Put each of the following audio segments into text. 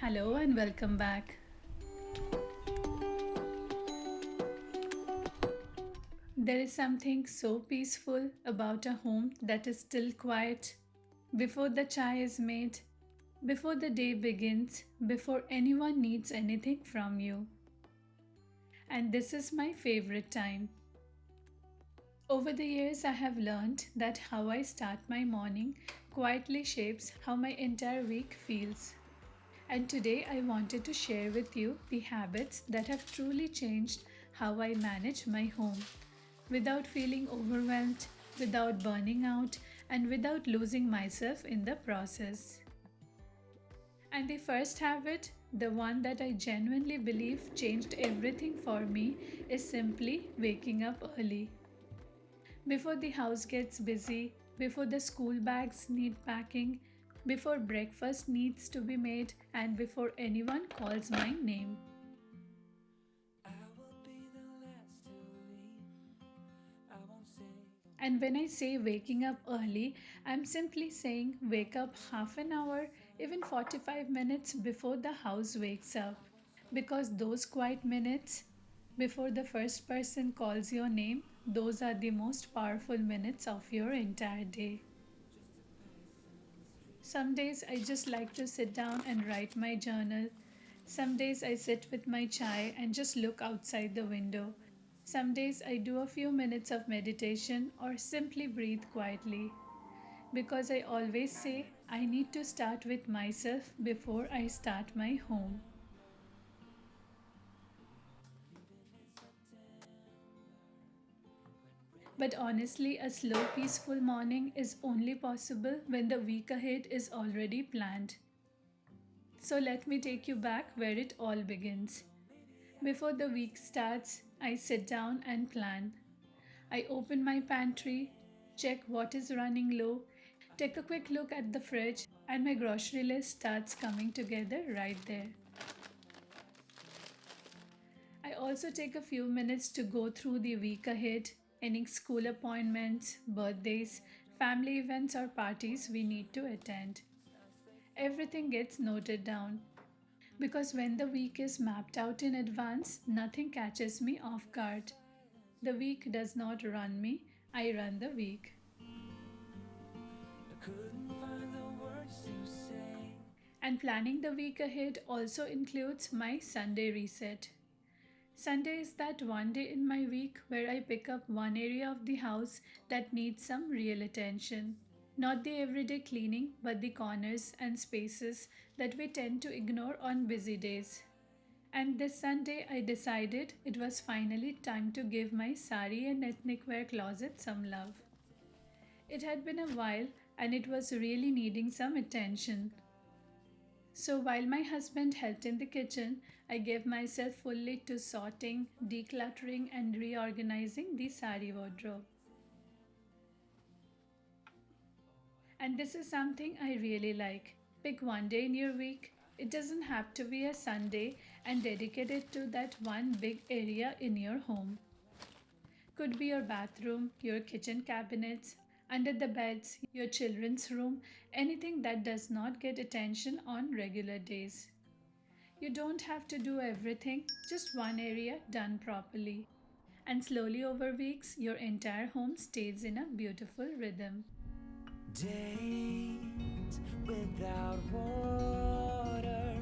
Hello and welcome back. There is something so peaceful about a home that is still quiet before the chai is made, before the day begins, before anyone needs anything from you. And this is my favorite time. Over the years, I have learned that how I start my morning quietly shapes how my entire week feels. And today I wanted to share with you the habits that have truly changed how I manage my home without feeling overwhelmed, without burning out, and without losing myself in the process. And the first habit, the one that I genuinely believe changed everything for me, is simply waking up early. Before the house gets busy, before the school bags need packing, before breakfast needs to be made, and before anyone calls my name. And when I say waking up early, I'm simply saying wake up half an hour, even 45 minutes before the house wakes up. Because those quiet minutes before the first person calls your name, those are the most powerful minutes of your entire day. Some days I just like to sit down and write my journal. Some days I sit with my chai and just look outside the window. Some days I do a few minutes of meditation or simply breathe quietly. Because I always say I need to start with myself before I start my home. But honestly, a slow, peaceful morning is only possible when the week ahead is already planned. So let me take you back where it all begins. Before the week starts, I sit down and plan. I open my pantry, check what is running low, take a quick look at the fridge, and my grocery list starts coming together right there. I also take a few minutes to go through the week ahead, any school appointments, birthdays, family events, or parties we need to attend. Everything gets noted down because when the week is mapped out in advance, nothing catches me off guard. The week does not run me, I run the week. And planning the week ahead also includes my Sunday reset. Sunday is that one day in my week where I pick up one area of the house that needs some real attention. Not the everyday cleaning, but the corners and spaces that we tend to ignore on busy days. And this Sunday, I decided it was finally time to give my sari and ethnic wear closet some love. It had been a while and it was really needing some attention. So while my husband helped in the kitchen, I gave myself fully to sorting, decluttering, and reorganizing the sari wardrobe. And this is something I really like. Pick one day in your week. It doesn't have to be a Sunday and dedicate it to that one big area in your home. Could be your bathroom, your kitchen cabinets, under the beds, your children's room, anything that does not get attention on regular days. You don't have to do everything, just one area done properly. And slowly over weeks, your entire home stays in a beautiful rhythm. Days without water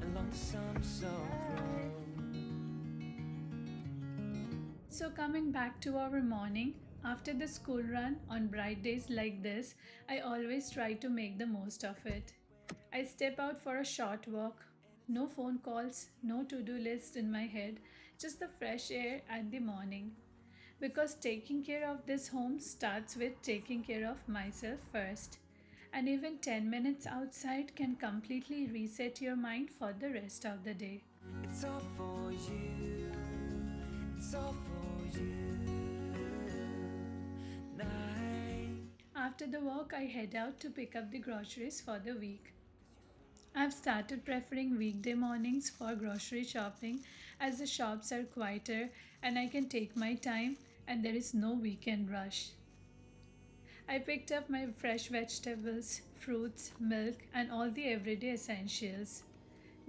along the sun-soaked road. So, coming back to our morning, after the school run on bright days like this, I always try to make the most of it. I step out for a short walk. No phone calls, no to do list in my head, just the fresh air and the morning. Because taking care of this home starts with taking care of myself first. And even 10 minutes outside can completely reset your mind for the rest of the day. It's all for you. It's all for you. Night. After the walk, I head out to pick up the groceries for the week. I've started preferring weekday mornings for grocery shopping as the shops are quieter and I can take my time and there is no weekend rush. I picked up my fresh vegetables, fruits, milk, and all the everyday essentials.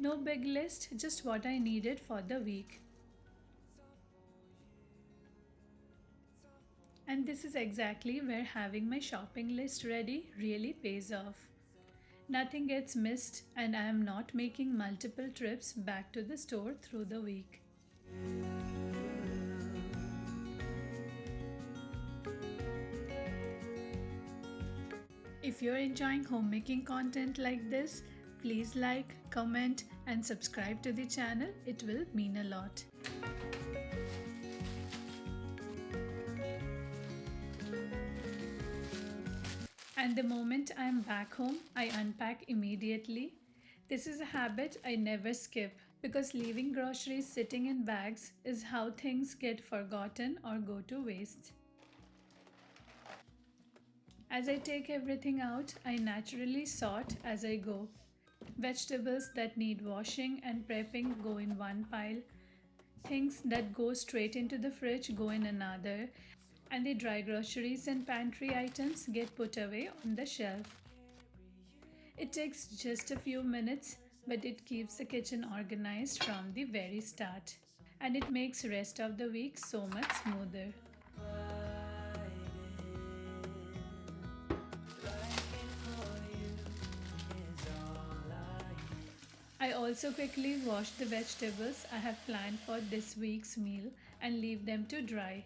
No big list, just what I needed for the week. And this is exactly where having my shopping list ready really pays off. Nothing gets missed, and I am not making multiple trips back to the store through the week. If you're enjoying homemaking content like this, please like, comment, and subscribe to the channel. It will mean a lot. And the moment I'm back home, I unpack immediately. This is a habit I never skip because leaving groceries sitting in bags is how things get forgotten or go to waste. As I take everything out, I naturally sort as I go. Vegetables that need washing and prepping go in one pile. Things that go straight into the fridge go in another. And the dry groceries and pantry items get put away on the shelf. It takes just a few minutes, but it keeps the kitchen organized from the very start. And it makes rest of the week so much smoother. I also quickly wash the vegetables I have planned for this week's meal and leave them to dry.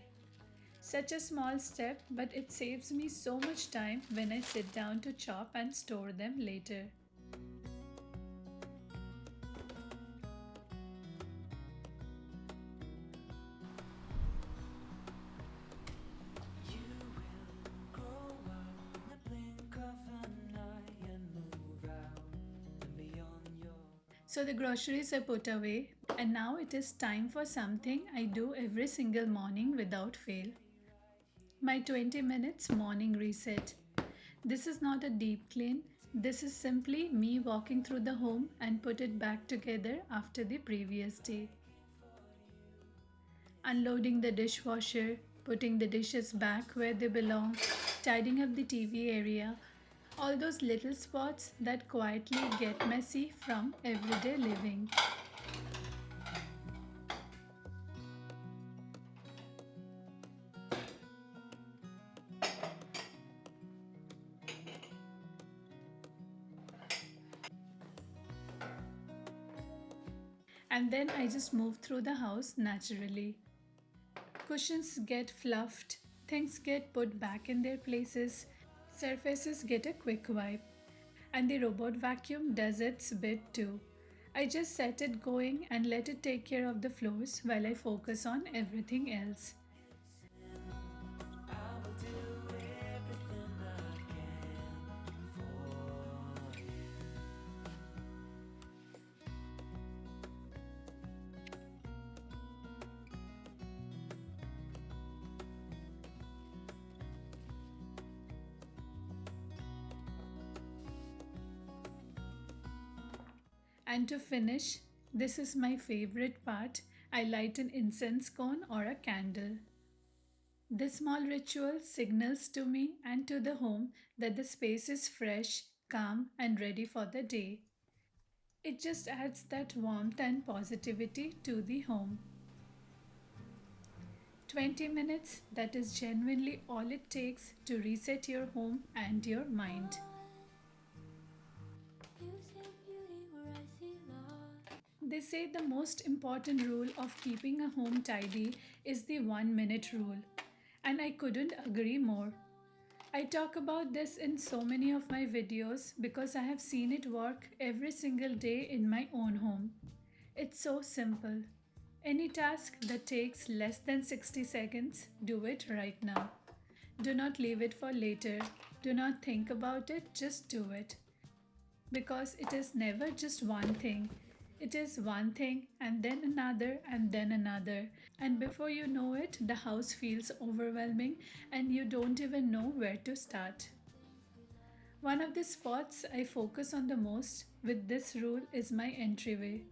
Such a small step, but it saves me so much time when I sit down to chop and store them later. So the groceries are put away, and now it is time for something I do every single morning without fail. My 20 minutes morning reset. This is not a deep clean. This is simply me walking through the home and put it back together after the previous day. Unloading the dishwasher, putting the dishes back where they belong, tidying up the TV area, all those little spots that quietly get messy from everyday living. And then I just move through the house naturally. Cushions get fluffed, things get put back in their places, surfaces get a quick wipe, and the robot vacuum does its bit too. I just set it going and let it take care of the floors while I focus on everything else. And to finish, this is my favorite part. I light an incense cone or a candle. This small ritual signals to me and to the home that the space is fresh, calm, and ready for the day. It just adds that warmth and positivity to the home. 20 minutes, that is genuinely all it takes to reset your home and your mind. They say the most important rule of keeping a home tidy is the 1 minute rule, and I couldn't agree more. I talk about this in so many of my videos because I have seen it work every single day in my own home. It's so simple. Any task that takes less than 60 seconds, do it right now. Do not leave it for later. Do not think about it, just do it. Because it is never just one thing. It is one thing and then another and then another. And before you know it, the house feels overwhelming and you don't even know where to start. One of the spots I focus on the most with this rule is my entryway.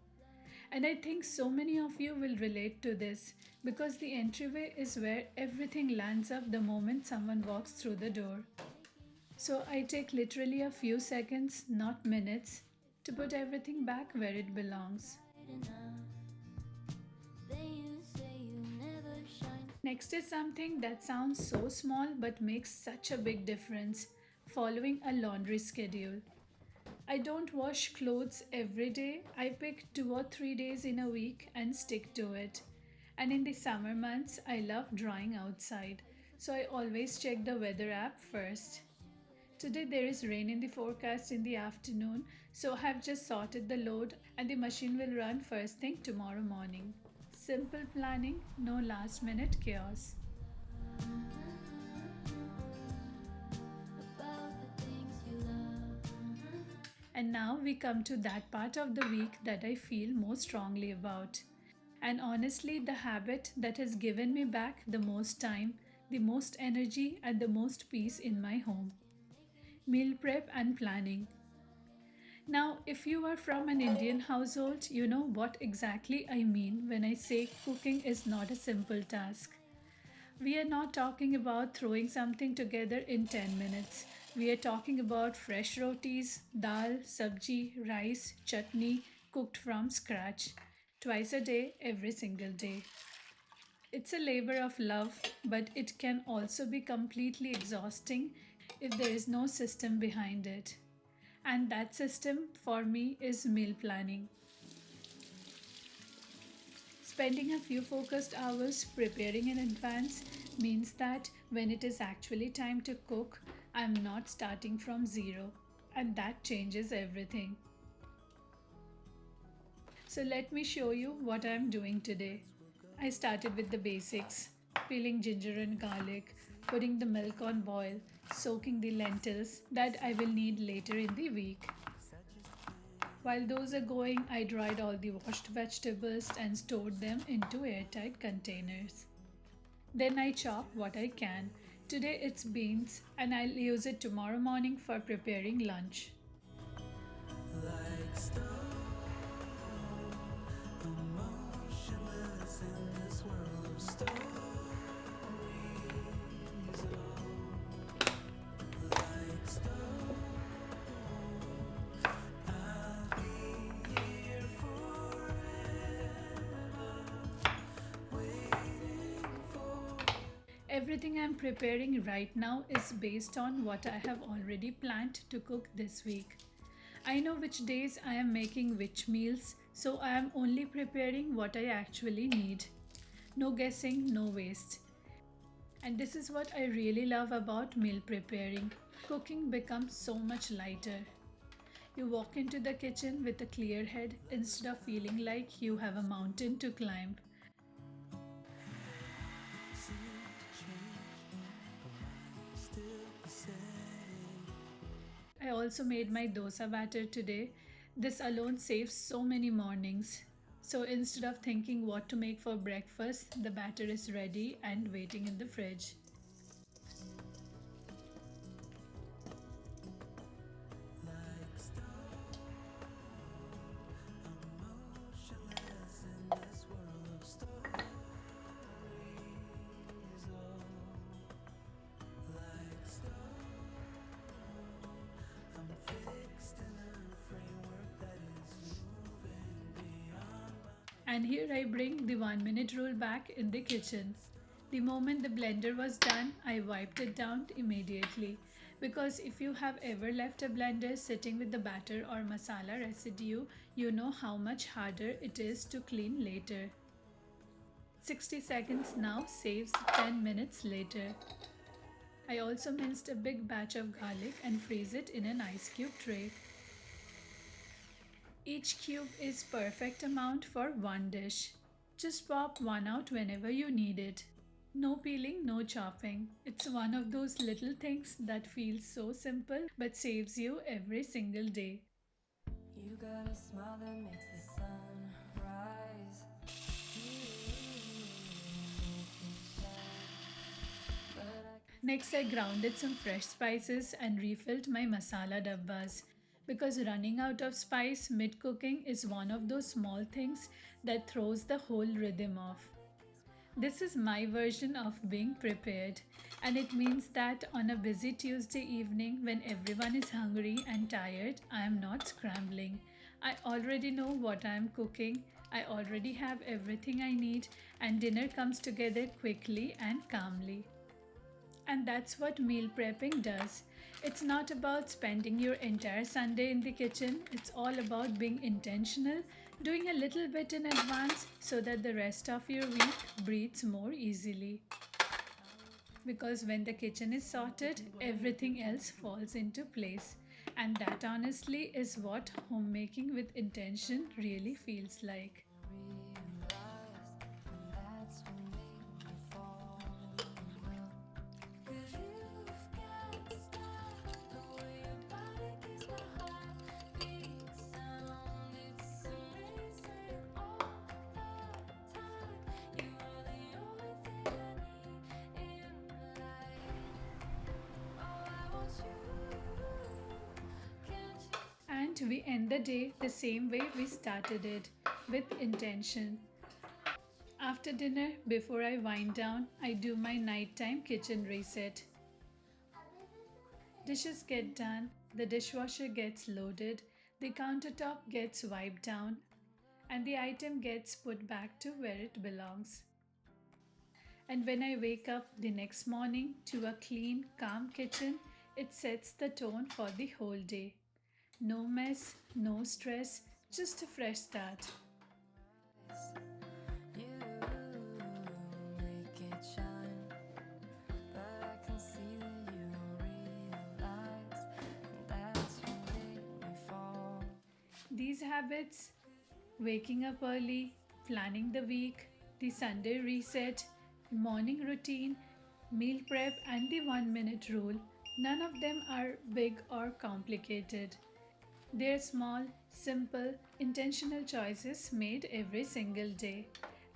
And I think so many of you will relate to this because the entryway is where everything lands up the moment someone walks through the door. So I take literally a few seconds, not minutes, to put everything back where it belongs. Next is something that sounds so small but makes such a big difference: following a laundry schedule. I don't wash clothes every day. I pick 2 or 3 days in a week and stick to it. And in the summer months, I love drying outside, so I always check the weather app first. Today there is rain in the forecast in the afternoon, so I have just sorted the load and the machine will run first thing tomorrow morning. Simple planning, no last minute chaos. And now we come to that part of the week that I feel most strongly about. And honestly, the habit that has given me back the most time, the most energy, and the most peace in my home: meal prep and planning. Now, if you are from an Indian household, you know what exactly I mean when I say cooking is not a simple task. We are not talking about throwing something together in 10 minutes. We are talking about fresh rotis, dal, sabji, rice, chutney, cooked from scratch, twice a day, every single day. It's a labor of love, but it can also be completely exhausting if there is no system behind it. And that system for me is meal planning. Spending a few focused hours preparing in advance means that when it is actually time to cook, I'm not starting from zero. And that changes everything. So let me show you what I'm doing today. I started with the basics: peeling ginger and garlic, putting the milk on boil, soaking the lentils that I will need later in the week. While those are going, I dried all the washed vegetables and stored them into airtight containers. Then I chop what I can. Today it's beans, and I'll use it tomorrow morning for preparing lunch. Everything I'm preparing right now is based on what I have already planned to cook this week. I know which days I am making which meals, so I am only preparing what I actually need. No guessing, no waste. And this is what I really love about meal preparing. Cooking becomes so much lighter. You walk into the kitchen with a clear head instead of feeling like you have a mountain to climb. I also made my dosa batter today. This alone saves so many mornings. So instead of thinking what to make for breakfast, the batter is ready and waiting in the fridge. And here I bring the 1 minute rule back in the kitchen. The moment the blender was done, I wiped it down immediately. Because if you have ever left a blender sitting with the batter or masala residue, you know how much harder it is to clean later. 60 seconds now saves 10 minutes later. I also minced a big batch of garlic and freeze it in an ice cube tray. Each cube is perfect amount for one dish. Just pop one out whenever you need it. No peeling, no chopping. It's one of those little things that feels so simple but saves you every single day. You got a smile that makes the sun rise. Next, I grounded some fresh spices and refilled my masala dabbas. Because running out of spice mid cooking is one of those small things that throws the whole rhythm off. This is my version of being prepared, and it means that on a busy Tuesday evening when everyone is hungry and tired, I am not scrambling. I already know what I'm cooking, I already have everything I need, and dinner comes together quickly and calmly. And that's what meal prepping does. It's not about spending your entire Sunday in the kitchen, it's all about being intentional, doing a little bit in advance so that the rest of your week breathes more easily. Because when the kitchen is sorted, everything else falls into place. And that honestly is what homemaking with intention really feels like. And we end the day the same way we started it, with intention. After dinner, before I wind down, I do my nighttime kitchen reset. Dishes get done, the dishwasher gets loaded, the countertop gets wiped down, and the item gets put back to where it belongs. And when I wake up the next morning to a clean, calm kitchen, it sets the tone for the whole day. No mess, no stress, just a fresh start. These habits, waking up early, planning the week, the Sunday reset, morning routine, meal prep, and the 1 minute rule, none of them are big or complicated. They're small, simple, intentional choices made every single day.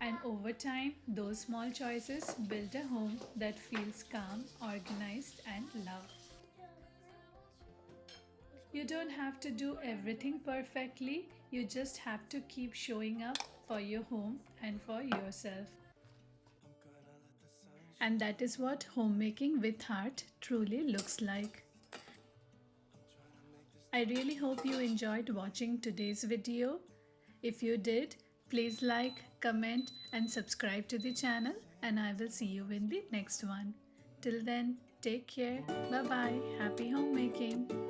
And over time, those small choices build a home that feels calm, organized, and loved. You don't have to do everything perfectly, you just have to keep showing up for your home and for yourself. And that is what homemaking with heart truly looks like. I really hope you enjoyed watching today's video. If you did, please like, comment, and subscribe to the channel, and I will see you in the next one. Till then, take care. Bye bye. Happy homemaking.